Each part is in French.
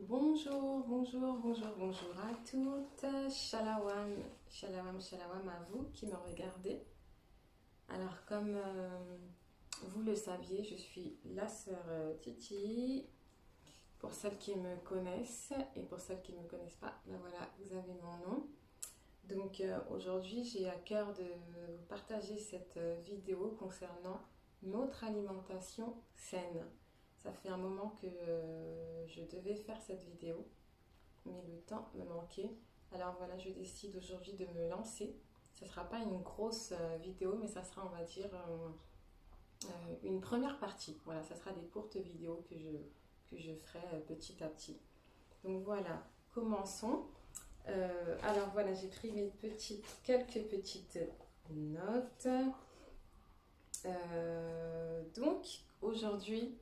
Bonjour, bonjour, bonjour, bonjour à toutes. Shalawam, shalawam, shalawam à vous qui me regardez. Alors, comme vous le saviez, je suis la sœur Titi. Pour celles qui me connaissent et pour celles qui ne me connaissent pas, ben voilà, vous avez mon nom. Donc, aujourd'hui, j'ai à cœur de vous partager cette vidéo concernant notre alimentation saine. Ça fait un moment que je devais faire cette vidéo, mais le temps me manquait. Alors voilà, je décide aujourd'hui de me lancer. Ce ne sera pas une grosse vidéo, mais ça sera, on va dire, une première partie. Voilà, ça sera des courtes vidéos que je ferai petit à petit. Donc voilà, commençons. Alors voilà, j'ai pris quelques petites notes. Donc aujourd'hui,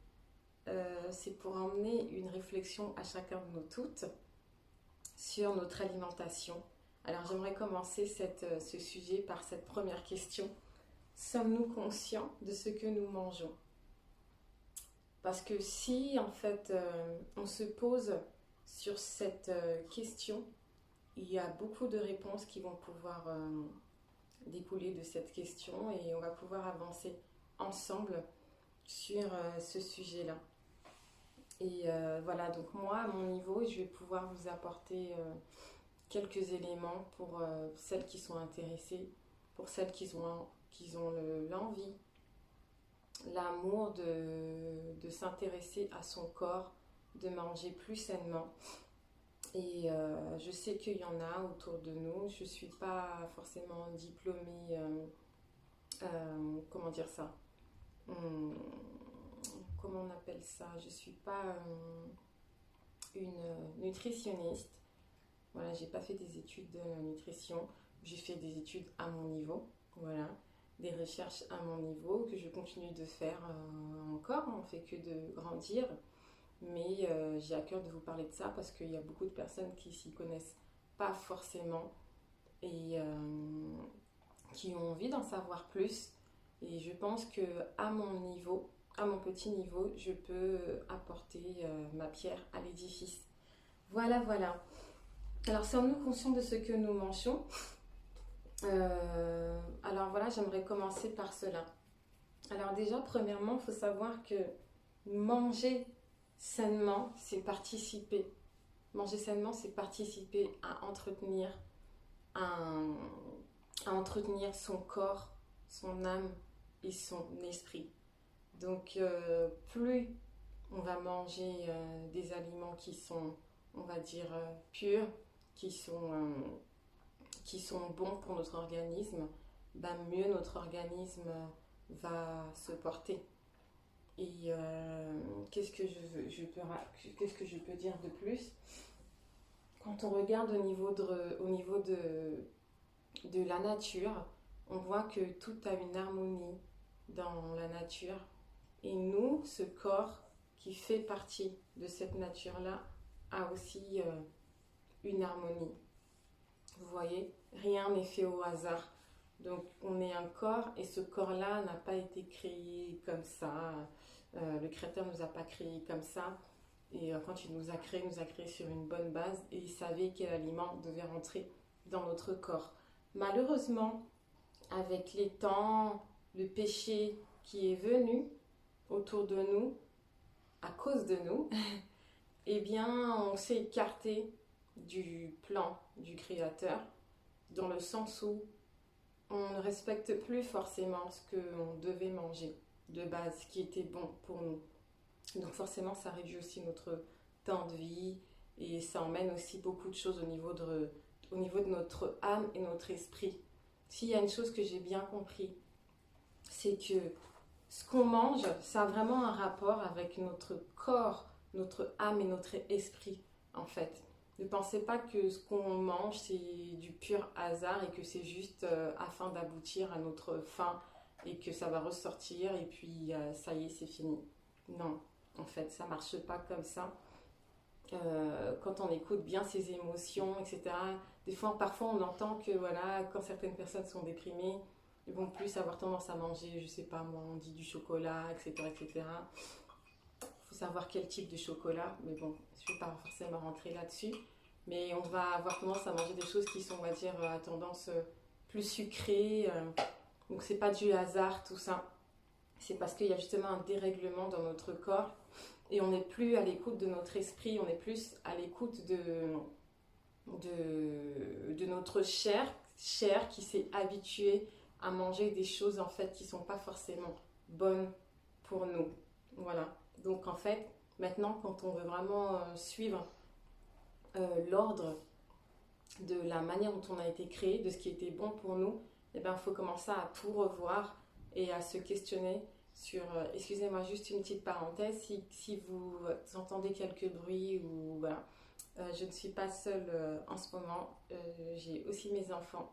c'est pour emmener une réflexion à chacun de nous toutes sur notre alimentation. Alors j'aimerais commencer ce sujet par cette première question. Sommes-nous conscients de ce que nous mangeons? Parce que si en fait on se pose sur cette question, il y a beaucoup de réponses qui vont pouvoir découler de cette question et on va pouvoir avancer ensemble sur ce sujet-là. Et voilà, donc moi, à mon niveau, je vais pouvoir vous apporter quelques éléments pour celles qui sont intéressées, pour celles qui ont l'envie, l'amour de s'intéresser à son corps, de manger plus sainement. Et je sais qu'il y en a autour de nous. Je ne suis pas forcément diplômée, comment dire ça? Comment on appelle ça? Je ne suis pas une nutritionniste. Voilà, j'ai pas fait des études de nutrition. J'ai fait des études à mon niveau. Voilà, des recherches à mon niveau que je continue de faire encore. On ne fait que de grandir. Mais j'ai à cœur de vous parler de ça parce qu'il y a beaucoup de personnes qui s'y connaissent pas forcément et qui ont envie d'en savoir plus. Et je pense que à mon niveau, à mon petit niveau, je peux apporter ma pierre à l'édifice. Voilà, voilà. Alors, sommes-nous conscients de ce que nous mangeons? Alors voilà, j'aimerais commencer par cela. Alors déjà, premièrement, il faut savoir que manger sainement, c'est participer. Manger sainement, c'est participer à un- à entretenir son corps, son âme et son esprit. Donc, plus on va manger des aliments qui sont, on va dire, purs, qui sont, euh, qui sont bons pour notre organisme, ben mieux notre organisme va se porter. Et qu'est-ce que je peux dire de plus? Quand on regarde au niveau de la nature, on voit que tout a une harmonie dans la nature. Et nous, ce corps qui fait partie de cette nature-là, a aussi une harmonie. Vous voyez, rien n'est fait au hasard. Donc on est un corps et ce corps-là n'a pas été créé comme ça. Le Créateur ne nous a pas créé comme ça. Et quand il nous a créé sur une bonne base et il savait quel aliment devait rentrer dans notre corps. Malheureusement, avec les temps, le péché qui est venu autour de nous, à cause de nous, eh bien, on s'est écarté du plan du Créateur, dans le sens où on ne respecte plus forcément ce qu'on devait manger de base, ce qui était bon pour nous. Donc forcément, ça réduit aussi notre temps de vie et ça emmène aussi beaucoup de choses au niveau de notre âme et notre esprit. S'il y a une chose que j'ai bien compris, c'est que ce qu'on mange, ça a vraiment un rapport avec notre corps, notre âme et notre esprit, en fait. Ne pensez pas que ce qu'on mange, c'est du pur hasard et que c'est juste afin d'aboutir à notre faim et que ça va ressortir et puis ça y est, c'est fini. Non, en fait, ça marche pas comme ça. Quand on écoute bien ses émotions, etc. Des fois, parfois, on entend que voilà, quand certaines personnes sont déprimées, ils vont plus avoir tendance à manger, je sais pas moi, on dit du chocolat, etc., etc. faut savoir quel type de chocolat, mais bon, je ne vais pas forcément rentrer là-dessus. Mais on va avoir tendance à manger des choses qui sont, on va dire, à tendance plus sucrée. Donc c'est pas du hasard tout ça. C'est parce qu'il y a justement un dérèglement dans notre corps et on n'est plus à l'écoute de notre esprit, on est plus à l'écoute de notre chair qui s'est habituée à manger des choses en fait qui sont pas forcément bonnes pour nous. Voilà. Donc en fait, maintenant quand on veut vraiment suivre l'ordre de la manière dont on a été créé, de ce qui était bon pour nous, eh ben, il faut commencer à tout revoir et à se questionner sur... excusez-moi, juste une petite parenthèse, si vous entendez quelques bruits ou voilà, je ne suis pas seule en ce moment, j'ai aussi mes enfants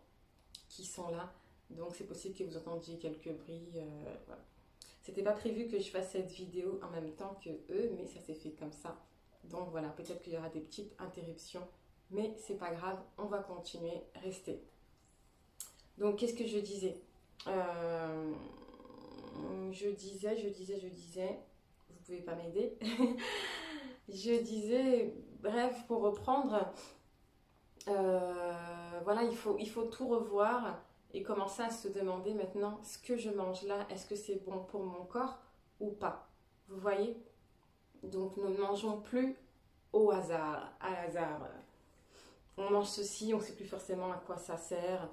qui sont là, donc c'est possible que vous entendiez quelques bruits. Voilà. C'était pas prévu que je fasse cette vidéo en même temps que eux, mais ça s'est fait comme ça. Donc voilà, peut-être qu'il y aura des petites interruptions, mais c'est pas grave, on va continuer, restez. Donc qu'est-ce que je disais je disais, vous pouvez pas m'aider. Je disais, bref, pour reprendre, voilà, il faut tout revoir et commencer à se demander maintenant, ce que je mange là, est-ce que c'est bon pour mon corps ou pas? Vous voyez? Donc nous ne mangeons plus au hasard, à hasard. On mange ceci, on ne sait plus forcément à quoi ça sert.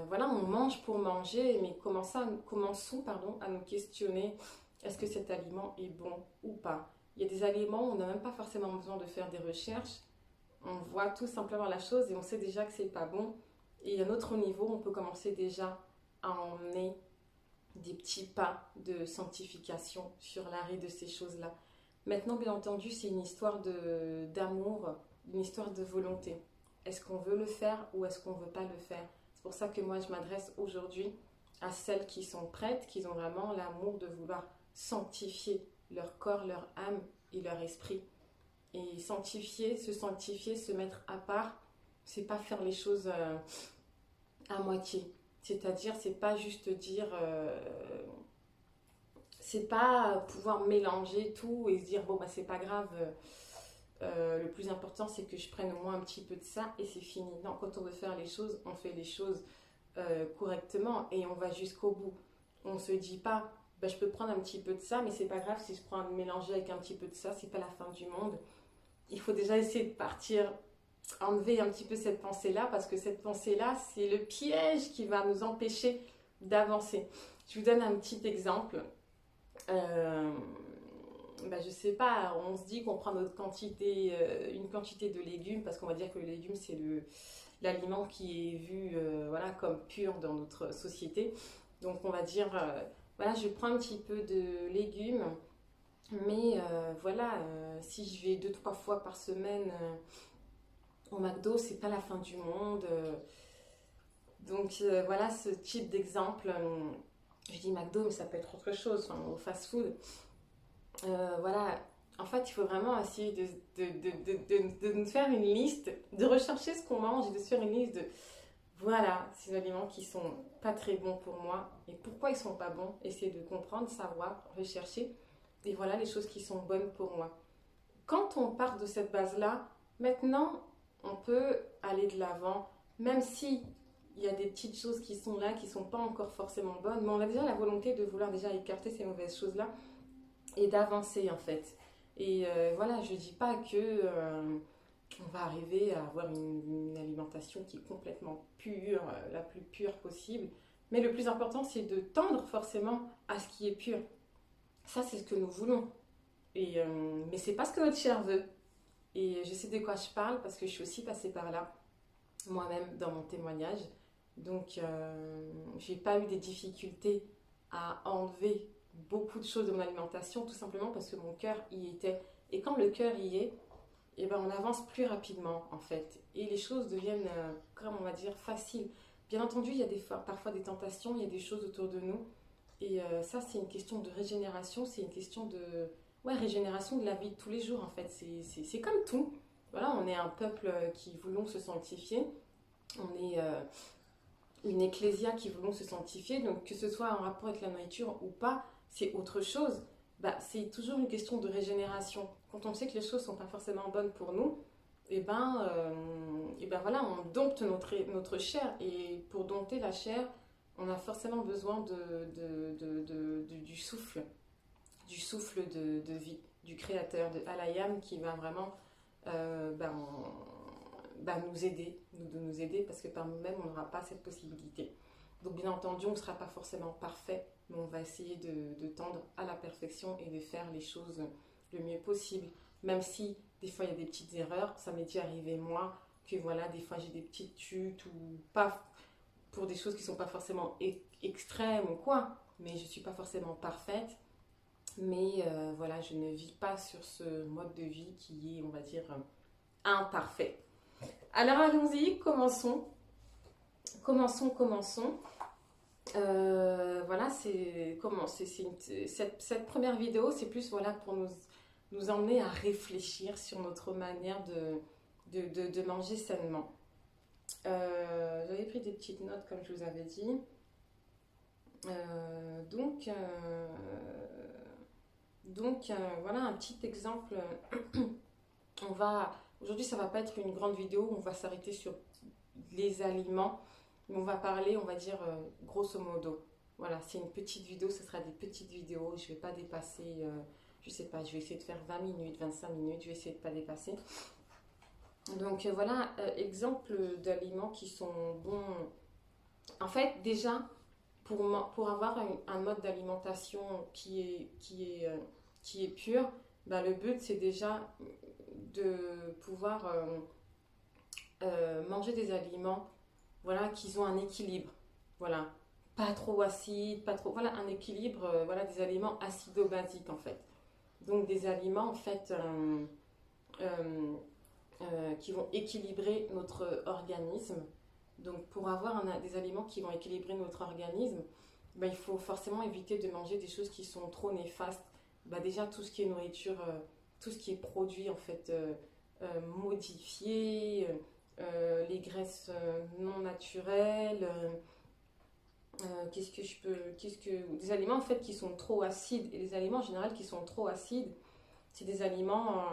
Voilà, on mange pour manger, mais commençons à nous questionner, est-ce que cet aliment est bon ou pas? Il y a des aliments où on n'a même pas forcément besoin de faire des recherches, on voit tout simplement la chose et on sait déjà que c'est pas bon. Et à notre niveau, on peut commencer déjà à emmener des petits pas de sanctification sur l'arrêt de ces choses-là. Maintenant, bien entendu, c'est une histoire d'amour, une histoire de volonté. Est-ce qu'on veut le faire ou est-ce qu'on ne veut pas le faire? C'est pour ça que moi, je m'adresse aujourd'hui à celles qui sont prêtes, qui ont vraiment l'amour de vouloir sanctifier leur corps, leur âme et leur esprit. Et sanctifier, se mettre à part, c'est pas faire les choses à moitié. C'est-à-dire, c'est pas juste dire... c'est pas pouvoir mélanger tout et se dire, bon, bah, c'est pas grave... le plus important, c'est que je prenne au moins un petit peu de ça et c'est fini. Non, quand on veut faire les choses, on fait les choses correctement et on va jusqu'au bout. On ne se dit pas, bah, je peux prendre un petit peu de ça, mais c'est pas grave si je prends un mélanger avec un petit peu de ça, c'est pas la fin du monde. Il faut déjà essayer de partir, enlever un petit peu cette pensée-là, parce que cette pensée-là, c'est le piège qui va nous empêcher d'avancer. Je vous donne un petit exemple. Ben, je sais pas, on se dit qu'on prend notre quantité, une quantité de légumes, parce qu'on va dire que le légume c'est l'aliment qui est vu voilà, comme pur dans notre société. Donc on va dire, voilà, je prends un petit peu de légumes, mais voilà, si je vais 2-3 fois par semaine au McDo, c'est pas la fin du monde. Donc voilà ce type d'exemple. Je dis McDo, mais ça peut être autre chose, enfin, au fast-food. Voilà, en fait, il faut vraiment essayer de nous faire une liste, de rechercher ce qu'on mange et de se faire une liste de voilà, ces aliments qui sont pas très bons pour moi et pourquoi ils sont pas bons. Essayer de comprendre, savoir, rechercher et voilà les choses qui sont bonnes pour moi. Quand on part de cette base-là, maintenant, on peut aller de l'avant, même si il y a des petites choses qui sont là, qui sont pas encore forcément bonnes, mais on a déjà la volonté de vouloir déjà écarter ces mauvaises choses-là et d'avancer en fait. Et voilà, je dis pas que on va arriver à avoir une alimentation qui est complètement pure, la plus pure possible. Mais le plus important, c'est de tendre forcément à ce qui est pur. Ça, c'est ce que nous voulons. Et, mais c'est pas ce que notre chair veut. Et je sais de quoi je parle parce que je suis aussi passée par là, moi-même, dans mon témoignage. Donc, j'ai pas eu des difficultés à enlever beaucoup de choses de mon alimentation, tout simplement parce que mon cœur y était. Et quand le cœur y est, eh ben, on avance plus rapidement, en fait. Et les choses deviennent, comme on va dire, faciles. Bien entendu, il y a parfois des tentations, il y a des choses autour de nous. Et ça, c'est une question de régénération, c'est une question de régénération de la vie de tous les jours, en fait. C'est comme tout. Voilà, on est un peuple qui voulons se sanctifier. On est une ecclésia qui voulons se sanctifier, donc que ce soit en rapport avec la nourriture ou pas, c'est autre chose. Bah, c'est toujours une question de régénération. Quand on sait que les choses sont pas forcément bonnes pour nous, et ben voilà, on dompte notre chair. Et pour dompter la chair, on a forcément besoin du souffle de vie, du créateur, de Alayam qui va vraiment nous aider parce que par nous-mêmes, on n'aura pas cette possibilité. Donc bien entendu, on ne sera pas forcément parfait, mais on va essayer de tendre à la perfection et de faire les choses le mieux possible. Même si des fois il y a des petites erreurs, ça m'est déjà arrivé moi, que voilà, des fois j'ai des petites chutes ou pas pour des choses qui ne sont pas forcément extrêmes ou quoi, mais je ne suis pas forcément parfaite. Mais voilà, je ne vis pas sur ce mode de vie qui est, on va dire, imparfait. Alors allons-y, commençons. Commençons. Voilà, cette première vidéo, c'est plus voilà, pour nous emmener à réfléchir sur notre manière de manger sainement. J'avais pris des petites notes comme je vous avais dit. Voilà un petit exemple. Aujourd'hui, ça va pas être une grande vidéo, on va s'arrêter sur les aliments, mais on va parler, on va dire grosso modo. Voilà, c'est une petite vidéo, ce sera des petites vidéos, je vais pas dépasser, je sais pas, je vais essayer de faire 20 minutes, 25 minutes, je vais essayer de pas dépasser. Donc voilà, exemple d'aliments qui sont bons. En fait, déjà, pour avoir un mode d'alimentation qui est pur, ben le but c'est déjà de pouvoir manger des aliments voilà, qui ont un équilibre. Voilà, pas trop acide, pas trop. Voilà, un équilibre, voilà, des aliments acido-basiques en fait. Donc des aliments en fait qui vont équilibrer notre organisme. Donc pour avoir des aliments qui vont équilibrer notre organisme, ben, il faut forcément éviter de manger des choses qui sont trop néfastes. Ben, déjà tout ce qui est nourriture, tout ce qui est produit en fait modifié, les graisses non naturelles, des aliments en fait qui sont trop acides. Et les aliments en général qui sont trop acides, c'est des aliments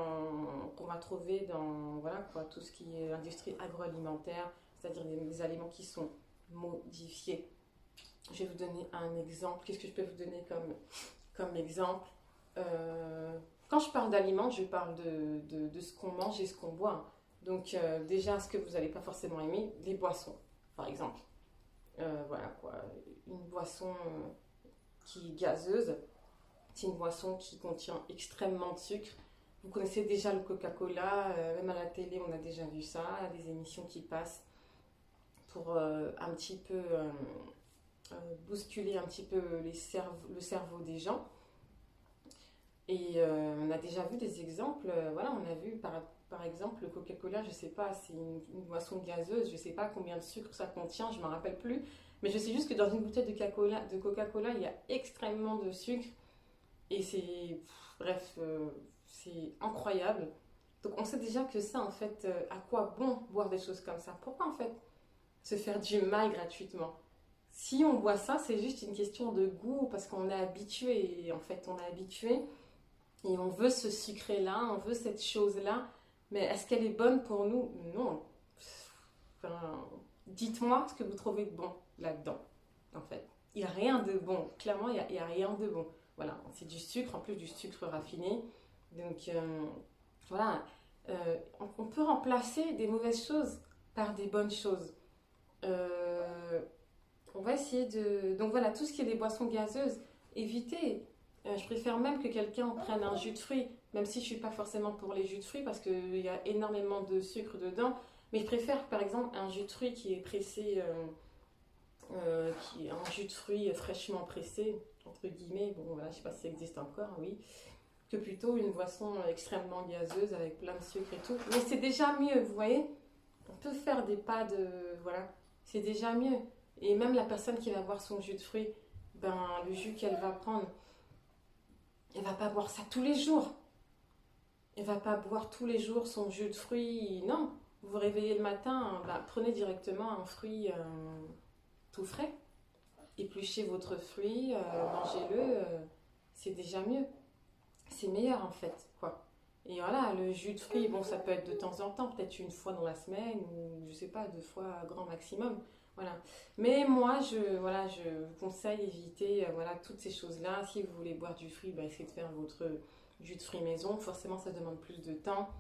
qu'on va trouver dans voilà, quoi, tout ce qui est industrie agroalimentaire, c'est-à-dire des aliments qui sont modifiés. Je vais vous donner un exemple. Qu'est-ce que je peux vous donner comme exemple Quand je parle d'aliments, je parle de ce qu'on mange et ce qu'on boit. Donc déjà, ce que vous n'allez pas forcément aimer, les boissons, par exemple. Voilà quoi, une boisson qui est gazeuse, c'est une boisson qui contient extrêmement de sucre. Vous connaissez déjà le Coca-Cola, même à la télé on a déjà vu ça, des émissions qui passent pour un petit peu bousculer un petit peu le cerveau des gens. Et on a déjà vu des exemples, voilà, on a vu par exemple le Coca-Cola, je sais pas, c'est une boisson gazeuse, je sais pas combien de sucre ça contient, je m'en rappelle plus, mais je sais juste que dans une bouteille de Coca-Cola, il y a extrêmement de sucre, et bref, c'est incroyable. Donc on sait déjà que ça, en fait, à quoi bon boire des choses comme ça? Pourquoi en fait se faire du mal gratuitement? Si on boit ça, c'est juste une question de goût, parce qu'on est habitué, et en fait on est habitué, et on veut ce sucré-là, on veut cette chose-là, mais est-ce qu'elle est bonne pour nous? Non. Enfin, dites-moi ce que vous trouvez de bon là-dedans, en fait. Il n'y a rien de bon. Clairement, il n'y a rien de bon. Voilà, c'est du sucre, en plus du sucre raffiné. Donc, voilà. On peut remplacer des mauvaises choses par des bonnes choses. On va essayer de... Donc voilà, tout ce qui est des boissons gazeuses, évitez. Je préfère même que quelqu'un prenne un jus de fruits, même si je ne suis pas forcément pour les jus de fruits parce qu'il y a énormément de sucre dedans. Mais je préfère par exemple un jus de fruits qui est pressé, qui est un jus de fruits fraîchement pressé, entre guillemets, bon voilà, je ne sais pas si ça existe encore, oui, que plutôt une boisson extrêmement gazeuse avec plein de sucre et tout. Mais c'est déjà mieux, vous voyez? On peut faire des pas de... Voilà, c'est déjà mieux. Et même la personne qui va boire son jus de fruits, ben, le jus qu'elle va prendre, elle va pas boire ça tous les jours. Elle va pas boire tous les jours son jus de fruits. Non, vous vous réveillez le matin, bah, prenez directement un fruit tout frais. Épluchez votre fruit, mangez-le, c'est déjà mieux. C'est meilleur en fait, quoi. Et voilà, le jus de fruits, bon, ça peut être de temps en temps, peut-être une fois dans la semaine, ou je sais pas, 2 fois grand maximum. Voilà. Mais moi, je vous conseille d'éviter voilà, toutes ces choses-là. Si vous voulez boire du fruit, bah, essayez de faire votre jus de fruits maison. Forcément, ça demande plus de temps.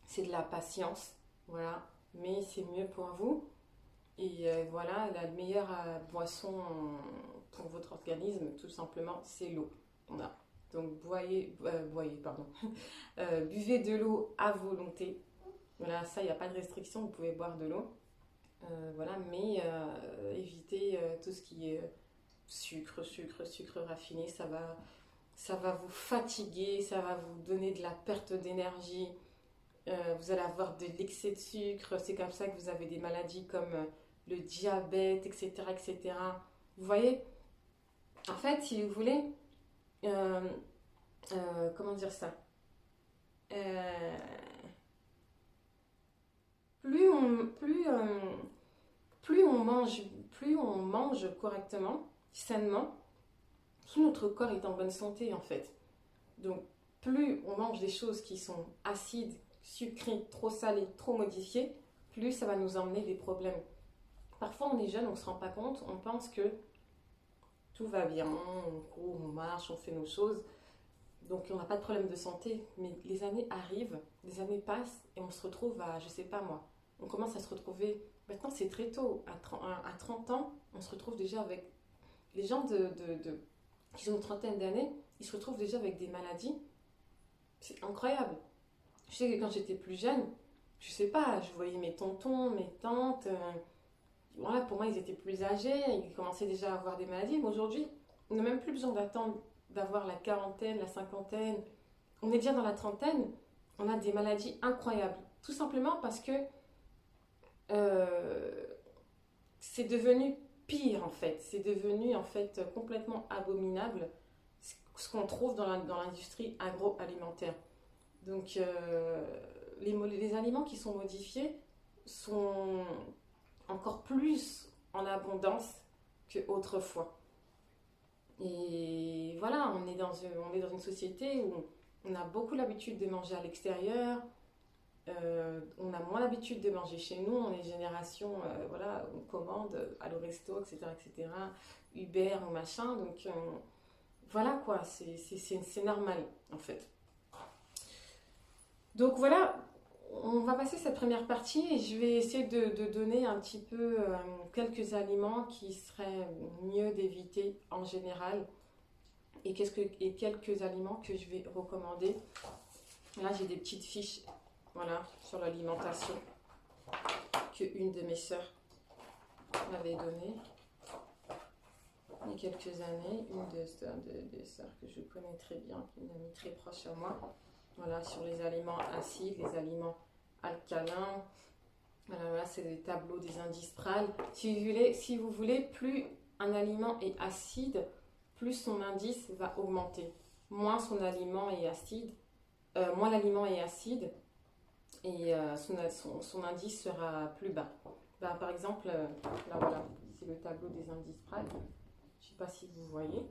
C'est de la patience. Voilà. Mais c'est mieux pour vous. Et voilà, la meilleure boisson pour votre organisme, tout simplement, c'est l'eau. Voilà. Donc, pardon. Buvez de l'eau à volonté. Voilà, ça, il n'y a pas de restriction, vous pouvez boire de l'eau. Voilà, mais évitez tout ce qui est sucre raffiné, ça va vous fatiguer, ça va vous donner de la perte d'énergie. Vous allez avoir de l'excès de sucre, c'est comme ça que vous avez des maladies comme le diabète, etc., etc. Vous voyez, en fait, si vous voulez, euh, comment dire ça? Euh, plus on, plus, plus on mange correctement, sainement, tout notre corps est en bonne santé en fait. Donc, plus on mange des choses qui sont acides, sucrées, trop salées, trop modifiées, plus ça va nous emmener des problèmes. Parfois, on est jeune, on ne se rend pas compte, on pense que tout va bien, on court, on marche, on fait nos choses, donc on n'a pas de problème de santé. Mais les années arrivent, les années passent et on se retrouve à, je sais pas moi, on commence à se retrouver, maintenant c'est très tôt, à 30 ans, on se retrouve déjà avec, les gens qui ont une trentaine d'années, ils se retrouvent déjà avec des maladies. C'est incroyable. Je sais que quand j'étais plus jeune, je sais pas, je voyais mes tontons, mes tantes, voilà, pour moi ils étaient plus âgés, ils commençaient déjà à avoir des maladies, mais aujourd'hui, on n'a même plus besoin d'attendre d'avoir la quarantaine, la cinquantaine. On est déjà dans la trentaine, on a des maladies incroyables. Tout simplement parce que euh, c'est devenu pire en fait. C'est devenu en fait complètement abominable ce qu'on trouve dans l'industrie agroalimentaire. Donc les aliments qui sont modifiés sont encore plus en abondance qu'autrefois. Et voilà, on est dans une société où on a beaucoup l'habitude de manger à l'extérieur, on a moins l'habitude de manger chez nous, on est génération, voilà, on commande à au resto, etc., etc., Uber ou machin, donc voilà quoi, c'est normal en fait. Donc voilà, on va passer cette première partie et je vais essayer de donner un petit peu quelques aliments qui seraient mieux d'éviter en général et quelques aliments que je vais recommander. Là, j'ai des petites fiches voilà, sur l'alimentation que une de mes sœurs m'avait donné il y a quelques années. Une des sœurs que je connais très bien, une amie très proche à moi. Voilà, sur les aliments acides, les aliments alcalins. Voilà, là, c'est des tableaux des indices PRAL. Si vous voulez, plus un aliment est acide, plus son indice va augmenter. Moins son aliment est acide, moins l'aliment est acide et son indice sera plus bas. Bah, par exemple, là voilà, c'est le tableau des indices PRAL. Je ne sais pas si vous voyez.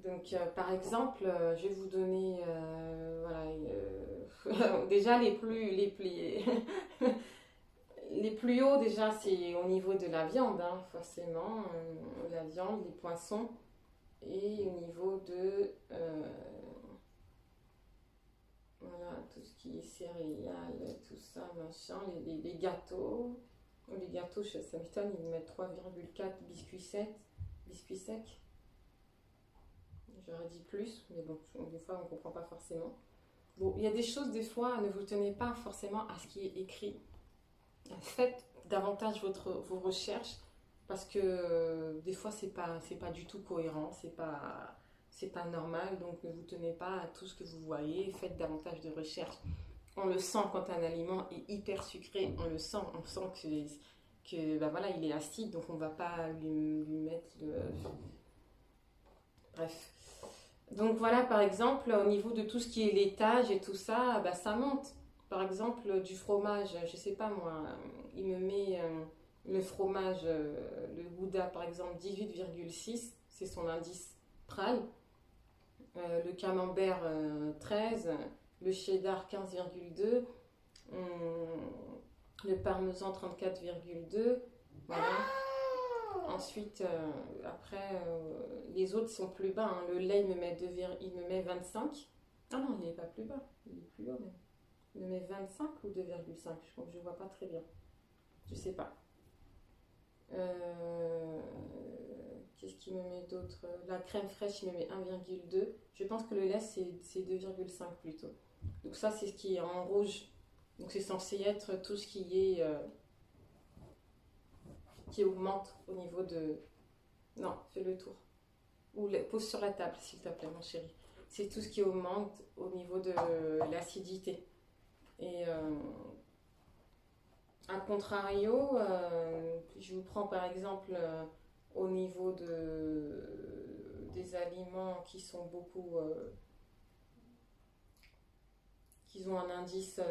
Donc, par exemple, je vais vous donner, voilà, déjà les plus hauts, déjà, c'est au niveau de la viande, hein, forcément, la viande, les poissons, et au niveau de, voilà, tout ce qui est céréales, tout ça, machin, les gâteaux. Les gâteaux, ça m'étonne, ils mettent 3,4 biscuits secs. J'aurais dit plus, mais bon, des fois on ne comprend pas forcément. Bon, il y a des choses, des fois, ne vous tenez pas forcément à ce qui est écrit. Faites davantage vos recherches parce que des fois c'est pas du tout cohérent, c'est pas normal, donc ne vous tenez pas à tout ce que vous voyez, faites davantage de recherches. On le sent quand un aliment est hyper sucré, on sent que bah voilà, il est acide, donc on ne va pas lui mettre bref. Donc voilà, par exemple, au niveau de tout ce qui est laitage et tout ça, bah, ça monte. Par exemple, du fromage, je sais pas moi, il me met Le fromage, le Gouda par exemple, 18,6, c'est son indice PRAL. Le camembert, 13. Le cheddar, 15,2. Le parmesan, 34,2. Voilà. Ensuite, après, les autres sont plus bas, hein. Le lait, il me met 25. Ah non, il n'est pas plus bas. Il est plus haut même. Il me met 25 ou 2,5. Je ne vois pas très bien. Je sais pas. Qu'est-ce qu'il me met d'autre? La crème fraîche, il me met 1,2. Je pense que le lait, c'est 2,5 plutôt. Donc ça, c'est ce qui est en rouge. Donc c'est censé être tout ce qui augmente au niveau de... Non, fais le tour. Ou pose sur la table, s'il te plaît, mon chéri. C'est tout ce qui augmente au niveau de l'acidité. Et à contrario, je vous prends par exemple au niveau des aliments qui sont beaucoup... qui ont un indice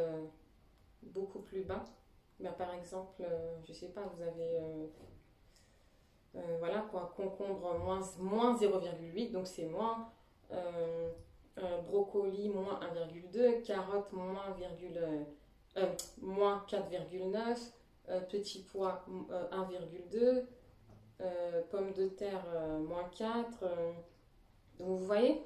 beaucoup plus bas. Ben, par exemple, je sais pas, vous avez... voilà quoi, concombre moins 0,8, donc c'est moins. Brocoli moins 1,2, carotte moins 4,9, petit pois 1,2, pommes de terre moins 4. Donc vous voyez,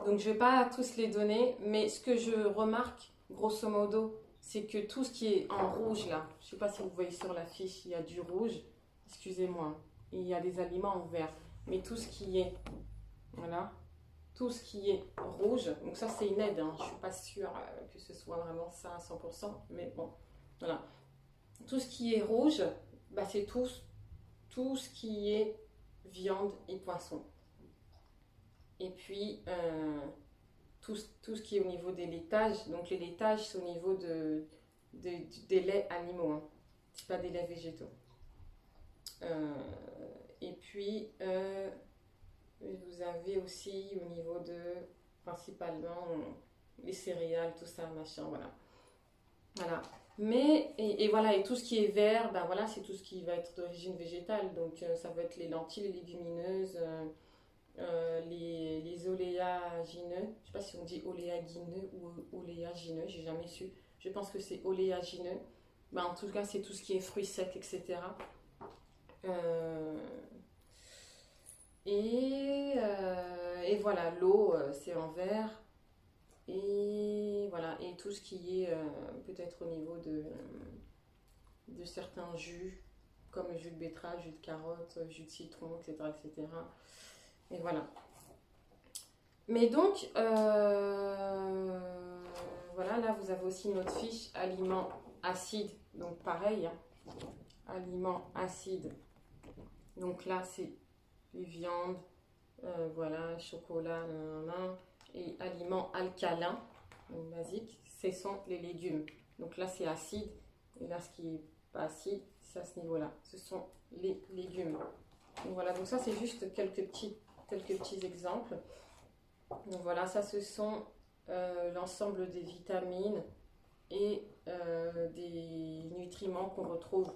donc je ne vais pas tous les donner, mais ce que je remarque grosso modo, c'est que tout ce qui est en rouge là, je ne sais pas si vous voyez sur la fiche, il y a du rouge, excusez-moi, il y a des aliments en vert, mais tout ce qui est, voilà, tout ce qui est rouge, donc ça c'est une aide, hein, je ne suis pas sûre que ce soit vraiment ça à 100%, mais bon, voilà. Tout ce qui est rouge, bah, c'est tout ce qui est viande et poisson. Et puis, tout ce qui est au niveau des laitages, donc les laitages c'est au niveau des laits animaux, hein. C'est pas des laits végétaux. Et puis, vous avez aussi au niveau de, principalement, les céréales, tout ça, machin, voilà. Voilà. Mais, et voilà, et tout ce qui est vert, ben voilà, c'est tout ce qui va être d'origine végétale. Donc, ça va être les lentilles, les légumineuses, les oléagineux. Je sais pas si on dit oléagineux ou oléagineux, j'ai jamais su. Je pense que c'est oléagineux. Ben, en tout cas, c'est tout ce qui est fruits secs, etc. Et voilà, l'eau, c'est en vert. Et voilà, et tout ce qui est peut-être au niveau de certains jus, comme le jus de betterave, jus de carotte, jus de citron, etc. etc. Et voilà. Mais donc, voilà, là vous avez aussi notre fiche aliments acides. Donc pareil, hein, aliments acides. Donc là, c'est les viandes, voilà, chocolat, et aliments alcalins, donc basiques, ce sont les légumes. Donc là, c'est acide, et là, ce qui n'est pas acide, c'est à ce niveau-là. Ce sont les légumes. Donc voilà, donc ça, c'est juste quelques petits exemples. Donc voilà, ça, ce sont l'ensemble des vitamines et des nutriments qu'on retrouve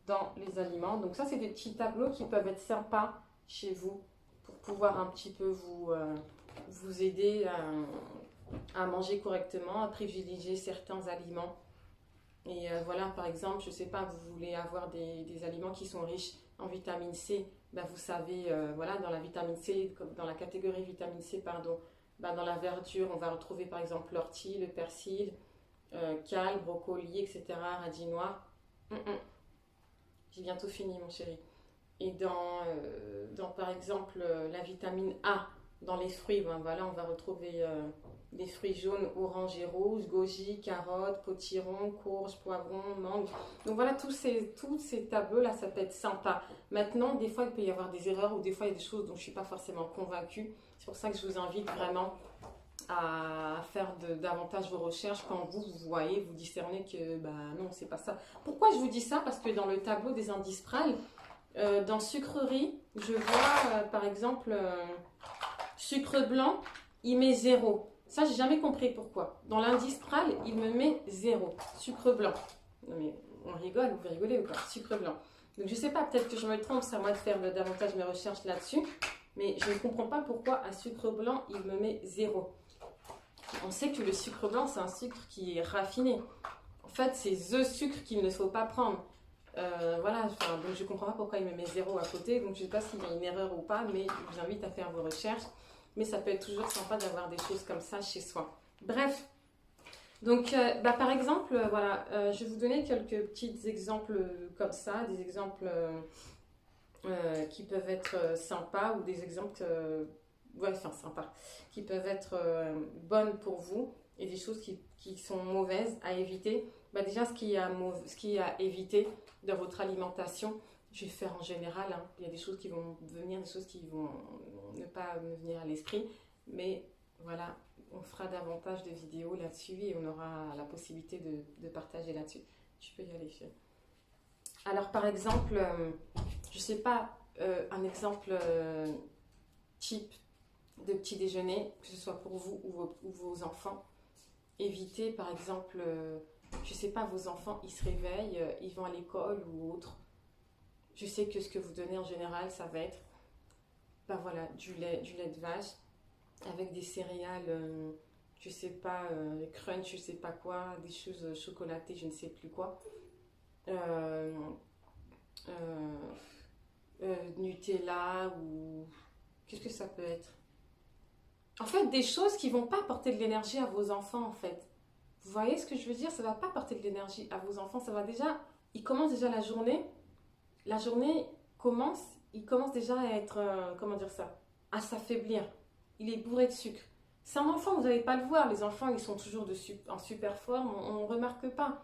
dans les aliments. Donc ça, c'est des petits tableaux qui peuvent être sympas chez vous pour pouvoir un petit peu vous aider à manger correctement, à privilégier certains aliments. Et voilà, par exemple, je ne sais pas, vous voulez avoir des aliments qui sont riches en vitamine C, ben vous savez, voilà, dans la vitamine C, dans la catégorie vitamine C, pardon, ben dans la verdure, on va retrouver par exemple l'ortie, le persil, cale, brocoli, etc., radis noirs. J'ai bientôt fini, mon chéri. Et dans par exemple, la vitamine A, dans les fruits, ben voilà, on va retrouver des fruits jaunes, orange et rouge, goji, carottes, potiron, courge, poivron, mangue. Donc voilà, tous ces tableaux-là, ça peut être sympa. Maintenant, des fois, il peut y avoir des erreurs ou des fois, il y a des choses dont je ne suis pas forcément convaincue. C'est pour ça que je vous invite vraiment à faire davantage vos recherches quand vous voyez, vous discernez que bah non, c'est pas ça. Pourquoi je vous dis ça? Parce que dans le tableau des indices PRAL, dans sucrerie, je vois par exemple sucre blanc, il met 0. Ça, j'ai jamais compris pourquoi. Dans l'indice PRAL, il me met 0. Sucre blanc. Non mais on rigole, vous rigolez ou pas? Sucre blanc. Donc je sais pas, peut-être que je me trompe, c'est à moi de faire davantage mes recherches là-dessus. Mais je ne comprends pas pourquoi un sucre blanc, il me met 0. On sait que le sucre blanc, c'est un sucre qui est raffiné. En fait, c'est the sucre qu'il ne faut pas prendre. Voilà, enfin, donc je ne comprends pas pourquoi il me met 0 à côté. Donc je ne sais pas s'il y a une erreur ou pas, mais je vous invite à faire vos recherches. Mais ça peut être toujours sympa d'avoir des choses comme ça chez soi. Bref, donc par exemple, voilà, je vais vous donner quelques petits exemples comme ça, des exemples qui peuvent être sympas ou des exemples ouais, enfin, sympas, qui peuvent être bonnes pour vous et des choses qui sont mauvaises à éviter. Bah déjà, ce qui est à éviter dans votre alimentation, je vais faire en général. Hein. Il y a des choses qui vont venir, des choses qui vont ne pas me venir à l'esprit. Mais voilà, on fera davantage de vidéos là-dessus et on aura la possibilité de partager là-dessus. Tu peux y aller, fille. Alors, par exemple, je sais pas, un exemple type de petit déjeuner, que ce soit pour vous ou vos enfants. Évitez, par exemple, je sais pas, vos enfants, ils se réveillent, ils vont à l'école ou autre. Je sais que ce que vous donnez en général, ça va être, ben voilà, du lait de vache avec des céréales, je sais pas, crunch, je sais pas quoi, des choses chocolatées, je ne sais plus quoi. Euh, Nutella ou qu'est-ce que ça peut être? En fait, des choses qui vont pas apporter de l'énergie à vos enfants, en fait. Vous voyez ce que je veux dire? Ça va pas apporter de l'énergie à vos enfants. Ça va déjà, ils commencent déjà la journée. La journée commence, il commence déjà à être, comment dire ça? À s'affaiblir. Il est bourré de sucre. C'est un enfant, vous n'allez pas le voir. Les enfants, ils sont toujours en super forme, on ne remarque pas.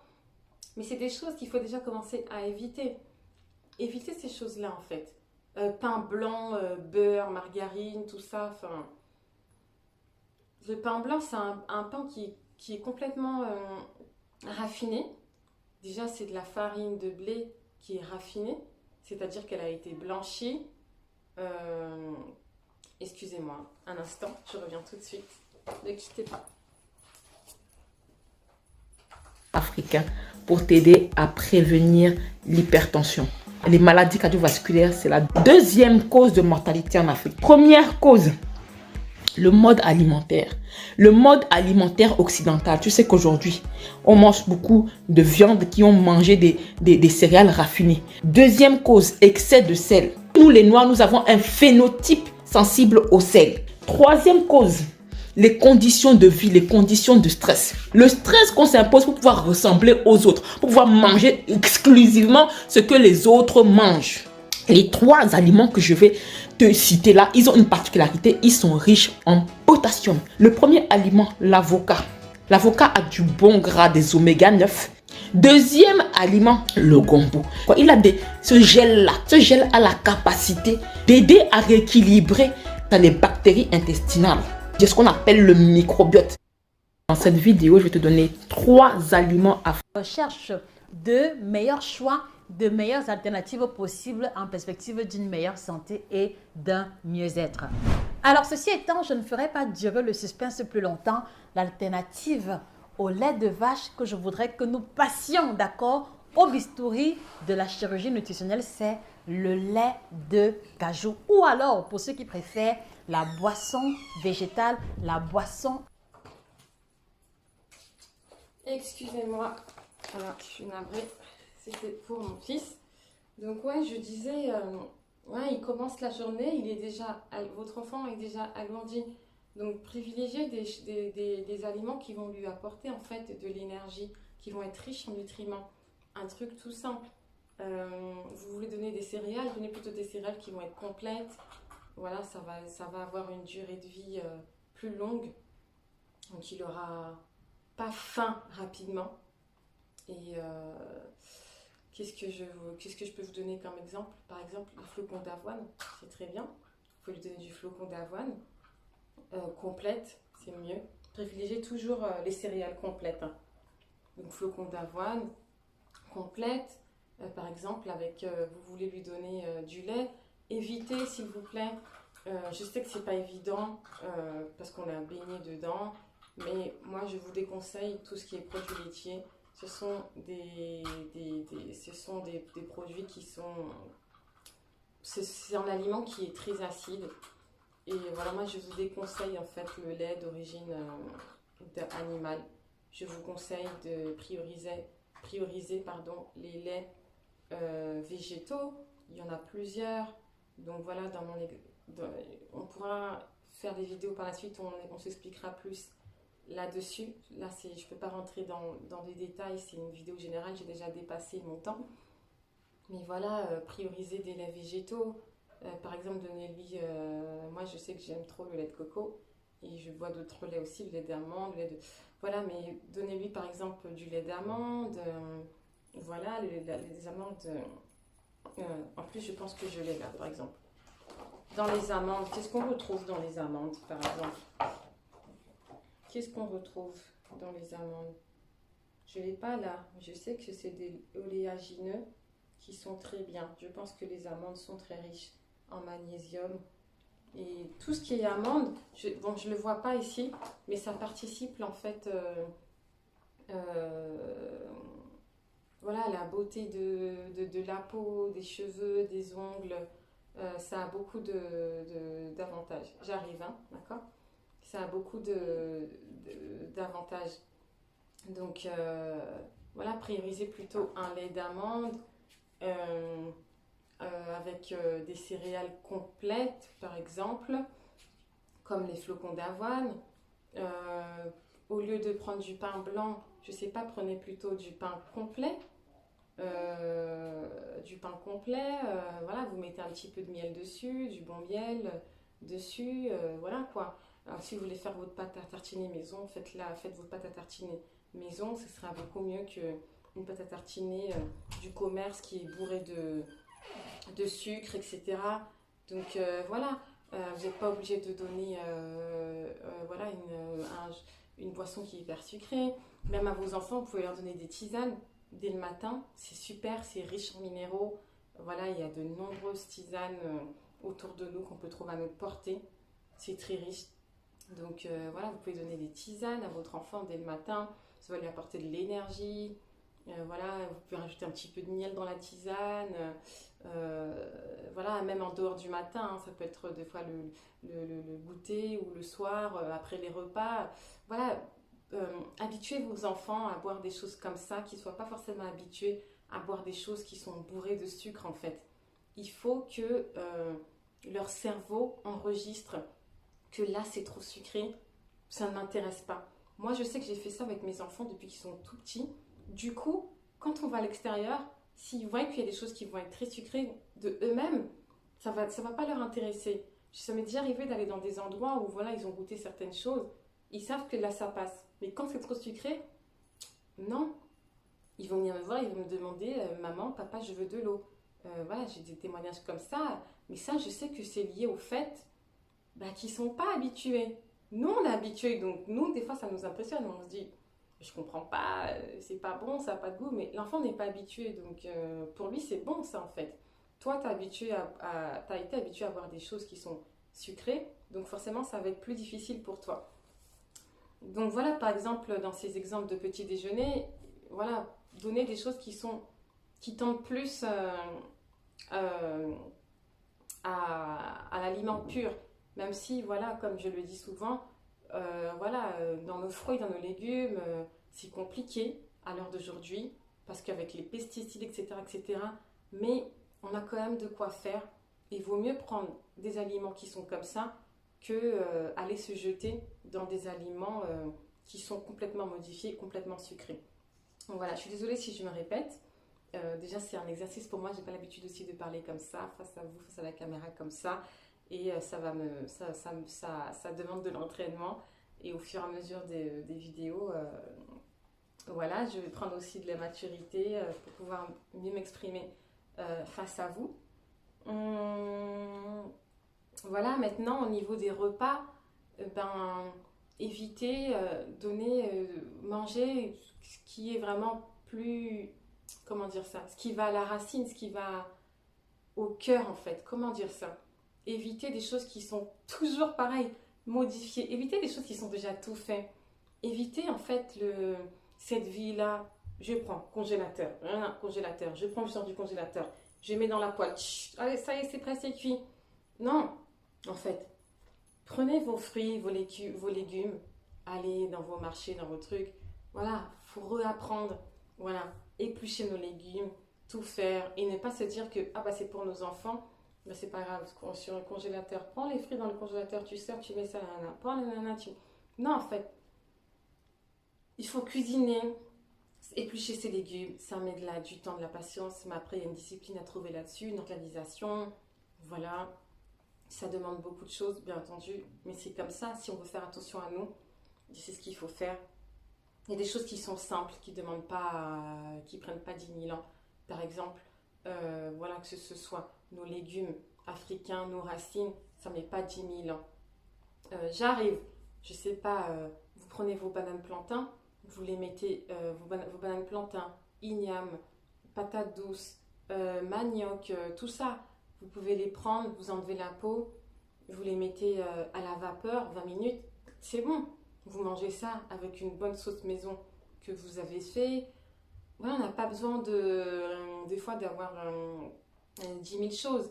Mais c'est des choses qu'il faut déjà commencer à éviter. Éviter ces choses-là, en fait. Pain blanc, beurre, margarine, tout ça. Enfin, le pain blanc, c'est un pain qui est complètement raffiné. Déjà, c'est de la farine de blé qui est raffinée, c'est-à-dire qu'elle a été blanchie. Euh, Excusez-moi, un instant, je reviens tout de suite. Ne quittez pas. Africain pour t'aider à prévenir l'hypertension. Les maladies cardiovasculaires, c'est la deuxième cause de mortalité en Afrique. Première cause, le mode alimentaire. Le mode alimentaire occidental. Tu sais qu'aujourd'hui, on mange beaucoup de viande qui ont mangé des céréales raffinées. Deuxième cause, excès de sel. Nous, les Noirs, nous avons un phénotype sensible au sel. Troisième cause, les conditions de vie, les conditions de stress. Le stress qu'on s'impose pour pouvoir ressembler aux autres, pour pouvoir manger exclusivement ce que les autres mangent. Les trois aliments que je vais te citer là, ils ont une particularité, ils sont riches en potassium. Le premier aliment, l'avocat. L'avocat a du bon gras, des oméga 9. Deuxième aliment, le gombo. Il a ce gel-là. Ce gel a la capacité d'aider à rééquilibrer les bactéries intestinales. C'est ce qu'on appelle le microbiote. Dans cette vidéo, je vais te donner 3 aliments à faire. Recherche de meilleurs choix, de meilleures alternatives possibles en perspective d'une meilleure santé et d'un mieux-être. Alors, ceci étant, je ne ferai pas durer le suspense plus longtemps. L'alternative au lait de vache que je voudrais que nous passions, d'accord, au bistouri de la chirurgie nutritionnelle, c'est le lait de cajou. Ou alors, pour ceux qui préfèrent, la boisson végétale, la boisson... Excusez-moi, voilà, je suis navrée, c'était pour mon fils. Donc ouais, je disais, ouais, il commence la journée, votre enfant est déjà alourdi. Donc privilégiez des aliments qui vont lui apporter en fait de l'énergie, qui vont être riches en nutriments. Un truc tout simple. Vous voulez donner des céréales, donnez plutôt des céréales qui vont être complètes. Voilà, ça va avoir une durée de vie plus longue. Donc il aura pas faim rapidement. Et qu'est-ce que je peux vous donner comme exemple? Par exemple, le flocon d'avoine, c'est très bien. Vous pouvez lui donner du flocon d'avoine complète, c'est mieux. Privilégiez toujours les céréales complètes. Hein. Donc flocon d'avoine complète, par exemple, avec vous voulez lui donner du lait. Évitez, s'il vous plaît. Je sais que c'est pas évident parce qu'on a baigné dedans. Mais moi, je vous déconseille tout ce qui est produits laitiers. ce sont des produits qui sont... C'est un aliment qui est très acide. Et voilà, moi je vous déconseille en fait le lait d'origine animale. Je vous conseille de prioriser les laits végétaux. Il y en a plusieurs. Donc voilà, on pourra faire des vidéos par la suite où on s'expliquera plus là-dessus. Là, je ne peux pas rentrer dans des détails, c'est une vidéo générale, j'ai déjà dépassé mon temps. Mais voilà, prioriser des laits végétaux. Par exemple, donnez-lui, moi je sais que j'aime trop le lait de coco et je bois d'autres laits aussi, le lait d'amande, voilà, mais donnez-lui par exemple du lait d'amande, voilà, les amandes, en plus je pense que je l'ai là par exemple. Dans les amandes, qu'est-ce qu'on retrouve dans les amandes par exemple? Qu'est-ce qu'on retrouve dans les amandes? Je ne l'ai pas là, je sais que c'est des oléagineux qui sont très bien. Je pense que les amandes sont très riches en magnésium. Et tout ce qui est amande, je ne le vois pas ici, mais ça participe en fait voilà, la beauté de la peau, des cheveux, des ongles. Ça a beaucoup d'avantages. J'arrive, hein, d'accord? Ça a beaucoup d'avantages. Donc voilà, priorisez plutôt un lait d'amande. Avec des céréales complètes, par exemple, comme les flocons d'avoine. Au lieu de prendre du pain blanc, je ne sais pas, prenez plutôt du pain complet. Voilà, vous mettez un petit peu de miel dessus, du bon miel dessus, voilà quoi. Alors, si vous voulez faire votre pâte à tartiner maison, faites votre pâte à tartiner maison, ce sera beaucoup mieux qu'une pâte à tartiner du commerce qui est bourrée de sucre, etc. Donc voilà, vous n'êtes pas obligé de donner voilà, une boisson qui est hyper sucrée. Même à vos enfants, vous pouvez leur donner des tisanes dès le matin. C'est super, c'est riche en minéraux. Voilà, il y a de nombreuses tisanes autour de nous qu'on peut trouver à notre portée. C'est très riche. Donc voilà, vous pouvez donner des tisanes à votre enfant dès le matin. Ça va lui apporter de l'énergie. Voilà, vous pouvez rajouter un petit peu de miel dans la tisane. Voilà, même en dehors du matin, hein, ça peut être des fois le goûter ou le soir, après les repas. Voilà, habituez vos enfants à boire des choses comme ça, qu'ils ne soient pas forcément habitués à boire des choses qui sont bourrées de sucre en fait. Il faut que leur cerveau enregistre que là c'est trop sucré, ça ne m'intéresse pas. Moi je sais que j'ai fait ça avec mes enfants depuis qu'ils sont tout petits. Du coup, quand on va à l'extérieur, s'ils voient qu'il y a des choses qui vont être très sucrées de eux-mêmes, ça va pas leur intéresser. Ça m'est déjà arrivé d'aller dans des endroits où voilà, ils ont goûté certaines choses, ils savent que là ça passe. Mais quand c'est trop sucré, non. Ils vont venir me voir, ils vont me demander maman, papa, je veux de l'eau. Voilà, j'ai des témoignages comme ça, mais ça, je sais que c'est lié au fait qu'ils ne sont pas habitués. Nous, on est habitués, donc nous, des fois, ça nous impressionne. On se dit, je comprends pas, c'est pas bon, ça n'a pas de goût, mais l'enfant n'est pas habitué, donc pour lui, c'est bon, ça, en fait. Toi, t'as été habitué à voir des choses qui sont sucrées, donc forcément, ça va être plus difficile pour toi. Donc voilà, par exemple, dans ces exemples de petit déjeuner, voilà, donner des choses qui tendent plus à l'aliment pur. Même si, voilà, comme je le dis souvent, voilà, dans nos fruits, dans nos légumes, c'est compliqué à l'heure d'aujourd'hui, parce qu'avec les pesticides, etc., mais on a quand même de quoi faire. Il vaut mieux prendre des aliments qui sont comme ça que aller se jeter dans des aliments qui sont complètement modifiés, complètement sucrés. Donc voilà, je suis désolée si je me répète. Déjà, c'est un exercice pour moi. J'ai pas l'habitude aussi de parler comme ça, face à vous, face à la caméra comme ça. Et ça demande de l'entraînement. Et au fur et à mesure des vidéos, voilà, je vais prendre aussi de la maturité pour pouvoir mieux m'exprimer face à vous. Voilà, maintenant, au niveau des repas, éviter, manger ce qui est vraiment plus, comment dire ça, ce qui va à la racine, ce qui va au cœur en fait, comment dire ça. Éviter des choses qui sont toujours pareilles, modifiées, éviter des choses qui sont déjà tout faites. Éviter en fait cette vie-là, je prends congélateur, congélateur, je prends, je sors du congélateur, je mets dans la poêle, allez, ça y est, c'est presque cuit. Non, en fait, prenez vos fruits, vos légumes, allez dans vos marchés, dans vos trucs. Voilà, faut réapprendre. Voilà, éplucher nos légumes, tout faire et ne pas se dire que ah bah c'est pour nos enfants, bah c'est pas grave, sur le congélateur, prends les fruits dans le congélateur, tu sers, tu mets ça, nanana, prends les nanana, tu... Non, en fait, il faut cuisiner, éplucher ses légumes, ça met du temps, de la patience, mais après il y a une discipline à trouver là-dessus, une organisation, voilà. Ça demande beaucoup de choses, bien entendu, mais c'est comme ça, si on veut faire attention à nous, c'est ce qu'il faut faire. Il y a des choses qui sont simples, qui demandent pas, qui prennent pas 10 000 ans. Par exemple, voilà, que ce soit nos légumes africains, nos racines, ça ne met pas 10 000 ans. J'arrive, je sais pas, vous prenez vos bananes plantains, vous les mettez, vos bananes plantains, igname, patates douces, manioc, tout ça. Vous pouvez les prendre, vous enlevez la peau, vous les mettez à la vapeur, 20 minutes, c'est bon. Vous mangez ça avec une bonne sauce maison que vous avez fait. Voilà, on n'a pas besoin des fois d'avoir 10 000 choses.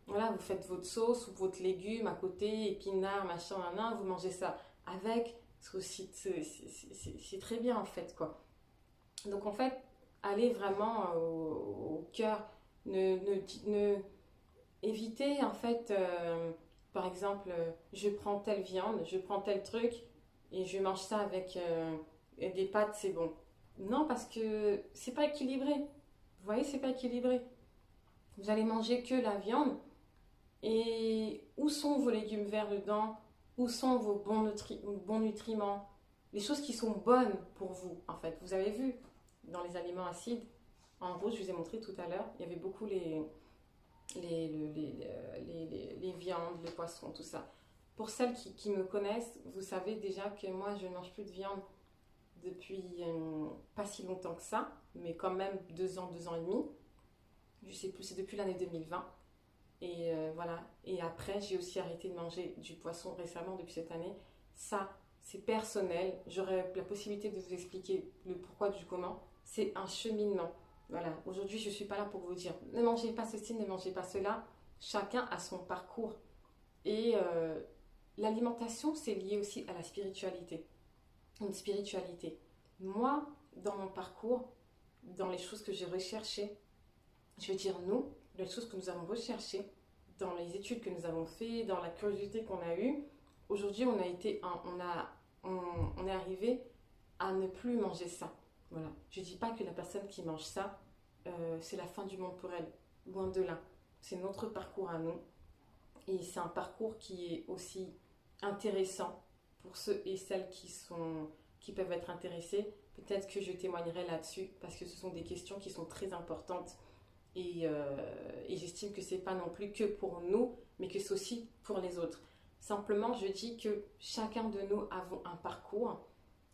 Voilà, vous faites votre sauce ou votre légume à côté, épinards, machin, vous mangez ça avec. C'est très bien en fait, quoi. Donc en fait, allez vraiment au cœur. Évitez en fait, par exemple, je prends telle viande, je prends tel truc et je mange ça avec des pâtes, c'est bon. Non, parce que c'est pas équilibré. Vous voyez, c'est pas équilibré. Vous allez manger que la viande. Et où sont vos légumes verts dedans? Où sont vos bons nutriments? Les choses qui sont bonnes pour vous, en fait. Vous avez vu, dans les aliments acides, en gros, je vous ai montré tout à l'heure, il y avait beaucoup les viandes, les poissons, tout ça. Pour celles qui me connaissent, vous savez déjà que moi, je ne mange plus de viande depuis pas si longtemps que ça, mais quand même 2 ans et demi. Je sais plus, c'est depuis l'année 2020. Et voilà. Et après, j'ai aussi arrêté de manger du poisson récemment depuis cette année. Ça, c'est personnel. J'aurai la possibilité de vous expliquer le pourquoi du comment. C'est un cheminement. Voilà. Aujourd'hui, je ne suis pas là pour vous dire ne mangez pas ceci, ne mangez pas cela. Chacun a son parcours. Et l'alimentation, c'est lié aussi à la spiritualité. Une spiritualité. Moi, dans mon parcours, dans les choses que j'ai recherchées, je veux dire nous, les choses que nous avons recherchées, dans les études que nous avons faites, dans la curiosité qu'on a eue, aujourd'hui on est arrivé à ne plus manger ça. Voilà. Je ne dis pas que la personne qui mange ça, c'est la fin du monde pour elle. Loin de là. C'est notre parcours à nous. Et c'est un parcours qui est aussi intéressant pour ceux et celles qui peuvent être intéressés. Peut-être que je témoignerai là-dessus parce que ce sont des questions qui sont très importantes. Et j'estime que ce n'est pas non plus que pour nous, mais que c'est aussi pour les autres. Simplement, je dis que chacun de nous avons un parcours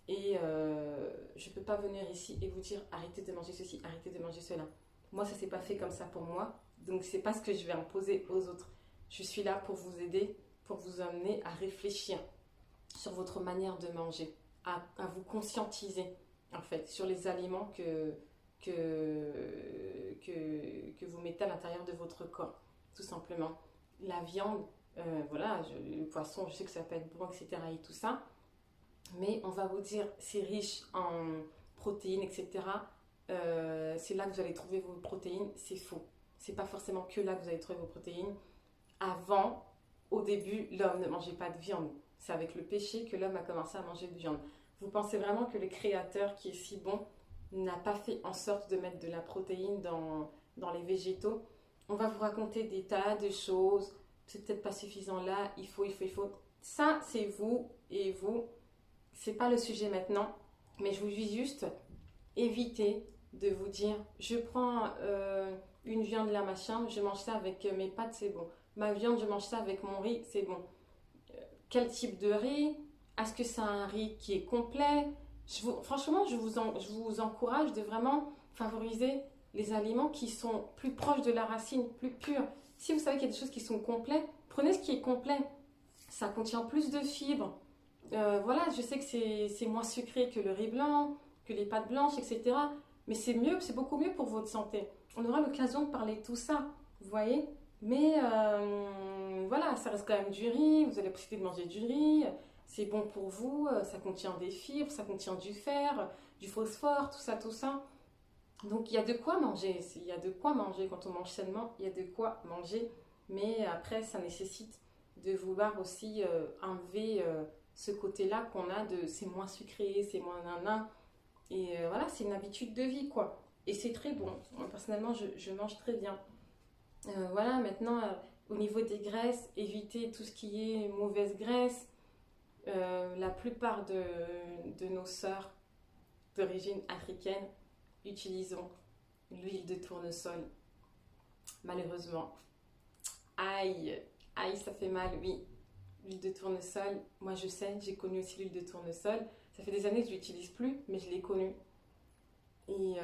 et je ne peux pas venir ici et vous dire arrêtez de manger ceci, arrêtez de manger cela. Moi, ça ne s'est pas fait comme ça pour moi, donc ce n'est pas ce que je vais imposer aux autres. Je suis là pour vous aider, pour vous amener à réfléchir sur votre manière de manger, à vous conscientiser en fait sur les aliments que vous mettez à l'intérieur de votre corps, tout simplement. La viande, voilà, le poisson, je sais que ça peut être bon, etc. et tout ça, mais on va vous dire, c'est riche en protéines, etc. C'est là que vous allez trouver vos protéines, c'est faux. C'est pas forcément que là que vous allez trouver vos protéines. Avant, au début, l'homme ne mangeait pas de viande. C'est avec le péché que l'homme a commencé à manger de viande. Vous pensez vraiment que le Créateur, qui est si bon, n'a pas fait en sorte de mettre de la protéine dans les végétaux? On va vous raconter des tas de choses, c'est peut-être pas suffisant là, il faut. Ça, c'est vous et vous. C'est pas le sujet maintenant, mais je vous dis juste, évitez de vous dire, je prends une viande là, machin, je mange ça avec mes pâtes, c'est bon. Ma viande, je mange ça avec mon riz, c'est bon. Quel type de riz? Est-ce que c'est un riz qui est complet? Franchement, je vous encourage de vraiment favoriser les aliments qui sont plus proches de la racine, plus purs. Si vous savez qu'il y a des choses qui sont complètes, prenez ce qui est complet. Ça contient plus de fibres. Voilà, je sais que c'est moins sucré que le riz blanc. que les pâtes blanches, etc. Mais c'est mieux, c'est beaucoup mieux pour votre santé. On aura l'occasion de parler de tout ça, vous voyez. Mais voilà, ça reste quand même du riz, vous allez possibilité de manger du riz, c'est bon pour vous, ça contient des fibres, ça contient du fer, du phosphore, tout ça, tout ça. Donc il y a de quoi manger, il y a de quoi manger quand on mange sainement, il y a de quoi manger. Mais après, ça nécessite de vouloir aussi enlever ce côté-là qu'on a de c'est moins sucré, c'est moins nanan. Et voilà, c'est une habitude de vie, quoi. Et c'est très bon. Moi, personnellement, je mange très bien. Voilà, maintenant, au niveau des graisses, éviter tout ce qui est mauvaise graisse. La plupart de nos sœurs d'origine africaine utilisons l'huile de tournesol. Malheureusement. Aïe, aïe, ça fait mal, oui. L'huile de tournesol, moi je sais, j'ai connu aussi l'huile de tournesol. Ça fait des années que je ne l'utilise plus, mais je l'ai connue. Et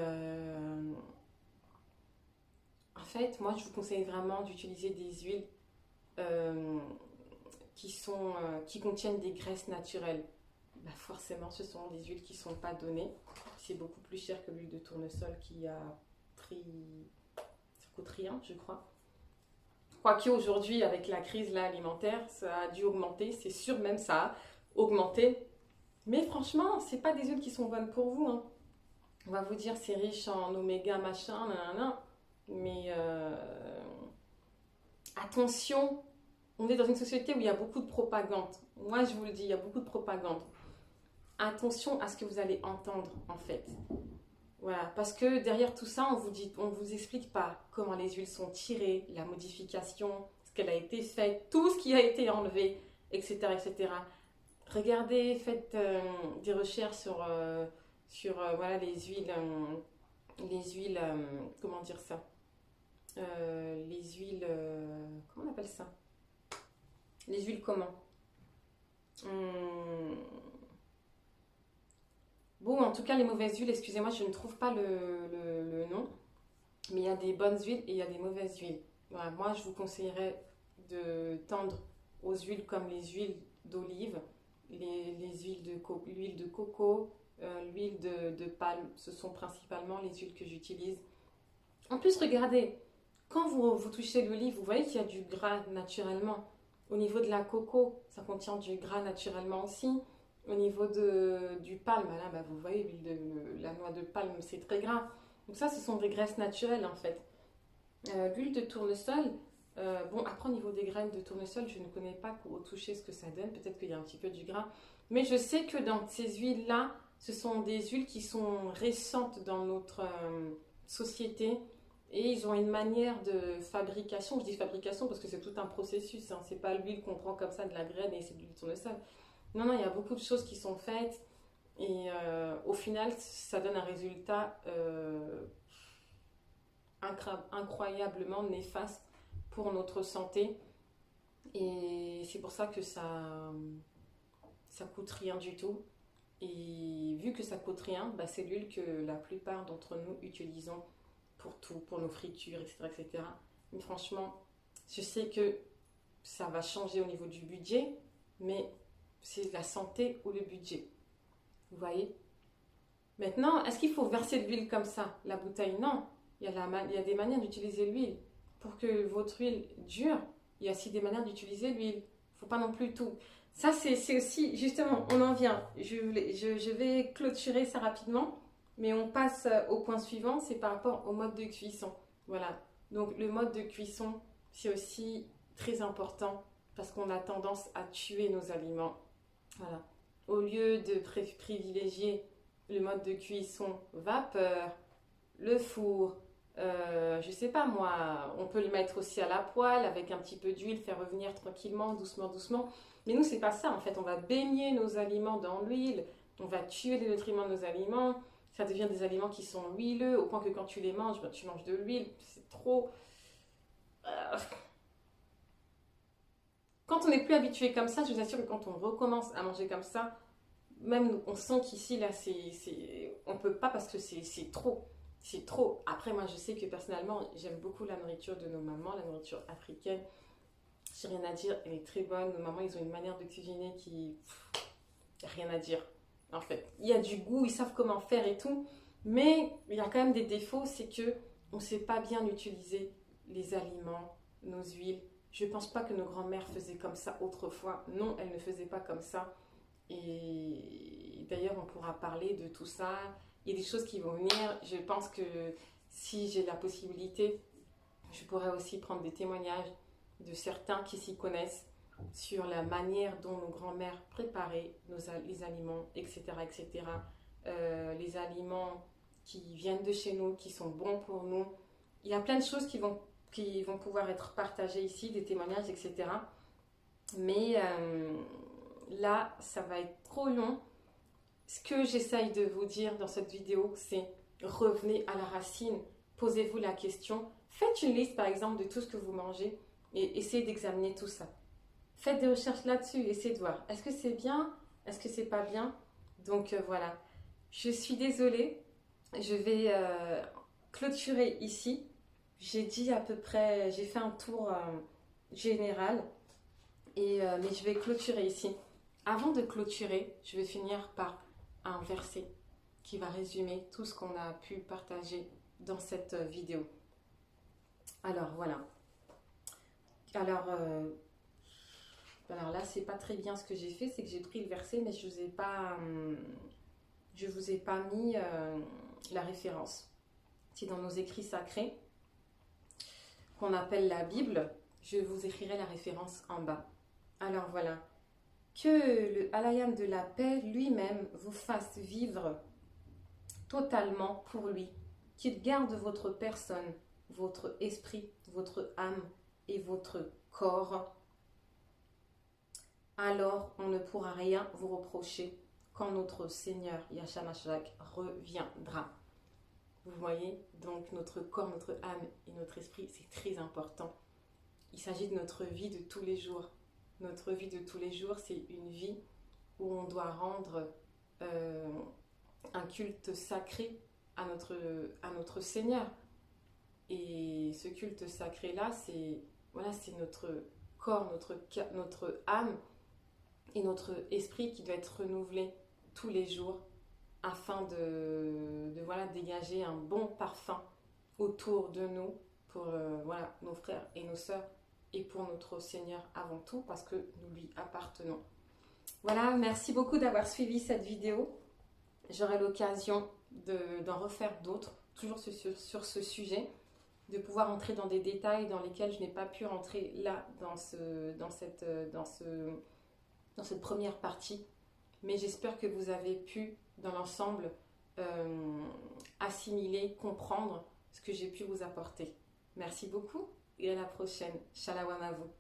en fait, moi je vous conseille vraiment d'utiliser des huiles qui contiennent des graisses naturelles. Bah forcément, ce sont des huiles qui ne sont pas données. C'est beaucoup plus cher que l'huile de tournesol qui a pris... Ça coûte rien, je crois. Quoique aujourd'hui, avec la crise là, alimentaire, ça a dû augmenter. C'est sûr, même ça a augmenté. Mais franchement, c'est pas des huiles qui sont bonnes pour vous. Hein. On va vous dire c'est riche en oméga, machin, nanana. Mais attention, on est dans une société où il y a beaucoup de propagande. Moi, je vous le dis, il y a beaucoup de propagande. Attention à ce que vous allez entendre, en fait. Voilà, parce que derrière tout ça, on vous explique pas comment les huiles sont tirées, la modification, ce qu'elle a été faite, tout ce qui a été enlevé, etc., etc. Regardez, faites des recherches sur voilà, les huiles, comment dire ça les huiles, comment on appelle ça? Les huiles comment? Bon, en tout cas, les mauvaises huiles, excusez-moi, je ne trouve pas le nom, mais il y a des bonnes huiles et il y a des mauvaises huiles. Voilà, moi, je vous conseillerais de tendre aux huiles comme les huiles d'olive, les huiles l'huile de coco, l'huile de palme. Ce sont principalement les huiles que j'utilise. En plus, regardez, quand vous touchez l'olive, vous voyez qu'il y a du gras naturellement. Au niveau de la coco, ça contient du gras naturellement aussi. Au niveau du palme, là, bah, vous voyez, la noix de palme, c'est très gras. Donc ça, ce sont des graisses naturelles en fait. L'huile de tournesol, bon, après au niveau des graines de tournesol, je ne connais pas pour toucher ce que ça donne. Peut-être qu'il y a un petit peu du gras. Mais je sais que dans ces huiles-là, ce sont des huiles qui sont récentes dans notre société. Et ils ont une manière de fabrication. Je dis fabrication parce que c'est tout un processus. Hein. C'est pas l'huile qu'on prend comme ça de la graine et c'est de l'huile de tournesol. Non, non, il y a beaucoup de choses qui sont faites. Et au final, ça donne un résultat incroyablement néfaste pour notre santé. Et c'est pour ça que ça coûte rien du tout. Et vu que ça coûte rien, bah, c'est l'huile que la plupart d'entre nous utilisons pour tout, pour nos fritures, etc., etc. Mais franchement, je sais que ça va changer au niveau du budget, mais c'est la santé ou le budget. Vous voyez? Maintenant, est-ce qu'il faut verser de l'huile comme ça, la bouteille? Non. Il y a des manières d'utiliser l'huile. Pour que votre huile dure, il y a aussi des manières d'utiliser l'huile. Il ne faut pas non plus tout. Ça, c'est aussi, justement, on en vient. Je vais clôturer ça rapidement, mais on passe au point suivant, c'est par rapport au mode de cuisson. Voilà. Donc, le mode de cuisson, c'est aussi très important parce qu'on a tendance à tuer nos aliments. Voilà. Au lieu de privilégier le mode de cuisson vapeur, le four, je sais pas moi, on peut le mettre aussi à la poêle avec un petit peu d'huile, faire revenir tranquillement, doucement, doucement. Mais nous, c'est pas ça en fait. On va baigner nos aliments dans l'huile, on va tuer les nutriments de nos aliments. Ça devient des aliments qui sont huileux au point que quand tu les manges, ben, tu manges de l'huile. C'est trop. Quand on n'est plus habitué comme ça, je vous assure que quand on recommence à manger comme ça, même on sent qu'ici, là, on ne peut pas parce que c'est trop. C'est trop. Après, moi, je sais que personnellement, j'aime beaucoup la nourriture de nos mamans, la nourriture africaine. J'ai rien à dire, elle est très bonne. Nos mamans, ils ont une manière de cuisiner qui... rien à dire. en fait. Il y a du goût, ils savent comment faire et tout, mais il y a quand même des défauts, c'est que on ne sait pas bien utiliser les aliments, nos huiles. Je ne pense pas que nos grands-mères faisaient comme ça autrefois. Non, elles ne faisaient pas comme ça. Et d'ailleurs, on pourra parler de tout ça. Il y a des choses qui vont venir. Je pense que si j'ai la possibilité, je pourrais aussi prendre des témoignages de certains qui s'y connaissent sur la manière dont nos grands-mères préparaient les aliments, etc. etc. Les aliments qui viennent de chez nous, qui sont bons pour nous. Il y a plein de choses qui vont pouvoir être partagées ici, des témoignages, etc. Mais là, ça va être trop long. Ce que j'essaye de vous dire dans cette vidéo, c'est revenez à la racine, posez-vous la question. Faites une liste, par exemple, de tout ce que vous mangez et essayez d'examiner tout ça. Faites des recherches là-dessus, essayez de voir. Est-ce que c'est bien? Est-ce que c'est pas bien? Donc voilà. Je suis désolée. Je vais clôturer ici. J'ai dit à peu près, j'ai fait un tour général. Mais je vais clôturer ici. Avant de clôturer, je vais finir par un verset qui va résumer tout ce qu'on a pu partager dans cette vidéo. Alors voilà. Alors là, c'est pas très bien ce que j'ai fait, c'est que j'ai pris le verset, mais je vous ai pas mis la référence. C'est dans nos écrits sacrés qu'on appelle la Bible. Je vous écrirai la référence en bas. Alors voilà. Que le Alayam de la paix lui-même vous fasse vivre totalement pour lui, qu'il garde votre personne, votre esprit, votre âme et votre corps. Alors on ne pourra rien vous reprocher quand notre Seigneur Yahshua Mashiach reviendra. Vous voyez, donc notre corps, notre âme et notre esprit, c'est très important. Il s'agit de notre vie de tous les jours. Notre vie de tous les jours, c'est une vie où on doit rendre un culte sacré à notre Seigneur. Et ce culte sacré-là, c'est notre corps, notre âme et notre esprit qui doit être renouvelé tous les jours afin de dégager un bon parfum autour de nous pour nos frères et nos sœurs et pour notre Seigneur avant tout parce que nous lui appartenons. Voilà, merci beaucoup d'avoir suivi cette vidéo. J'aurai l'occasion d'en refaire d'autres, toujours sur ce sujet, de pouvoir entrer dans des détails dans lesquels je n'ai pas pu rentrer là dans cette première partie. Mais j'espère que vous avez pu, dans l'ensemble, assimiler, comprendre ce que j'ai pu vous apporter. Merci beaucoup et à la prochaine. Shalom à vous.